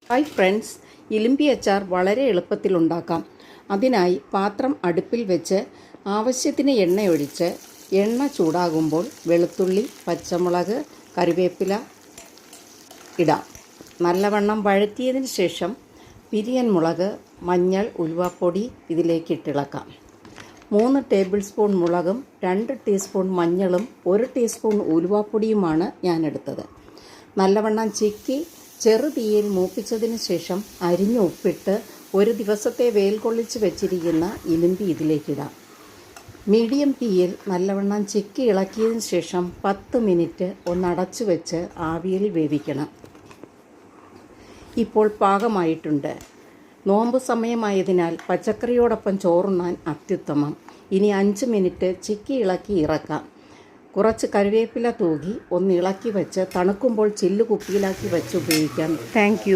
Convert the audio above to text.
Hi friends, ഇലിമ്പി അച്ചാർ വളരെ എളുപ്പത്തിൽ ഉണ്ടാക്കാം. അതിനായി പാത്രം അടുപ്പിൽ വെച്ച് ആവശ്യത്തിന് എണ്ണയൊഴിച്ച് എണ്ണ ചൂടാകുമ്പോൾ വെളുത്തുള്ളി, പച്ചമുളക്, കറിവേപ്പില ഇടാം. നല്ലവണ്ണം വഴറ്റിയതിന് ശേഷം പിരിയൻ മുളക്, മഞ്ഞൾ, ഉലുവാപ്പൊടി ഇതിലേക്ക് ഇട്ടിളക്കാം. 3 ടേബിൾ സ്പൂൺ മുളകും 2 ടീസ്പൂൺ മഞ്ഞളും 1 ടീസ്പൂൺ ഉലുവാപ്പൊടിയുമാണ് ഞാൻ എടുത്തത്. നല്ലവണ്ണം ചിക്കി ചെറുതീയിൽ മൂപ്പിച്ചതിന് ശേഷം അരിഞ്ഞ് ഉപ്പിട്ട് ഒരു ദിവസത്തെ വെയിൽ കൊള്ളിച്ച് വെച്ചിരിക്കുന്ന ഇലിമ്പി ഇതിലേക്കിടാം. മീഡിയം തീയിൽ നല്ലവണ്ണം ചിക്കി ഇളക്കിയതിന് ശേഷം 10 മിനിറ്റ് ഒന്നടച്ചു വെച്ച് ആവിയിൽ വേവിക്കണം. ഇപ്പോൾ പാകമായിട്ടുണ്ട്. നോമ്പ് സമയമായതിനാൽ പച്ചക്കറിയോടൊപ്പം ചോറുണ്ണാൻ അത്യുത്തമം. ഇനി 5 മിനിറ്റ് ചിക്കി ഇളക്കി ഇറക്കാം. കുറച്ച് കറിവേപ്പില തൂകി ഒന്ന് ഇളക്കി വെച്ച് തണുക്കുമ്പോൾ ചില്ല് കുപ്പിയിലാക്കി വെച്ച് ഉപയോഗിക്കാം. Thank you.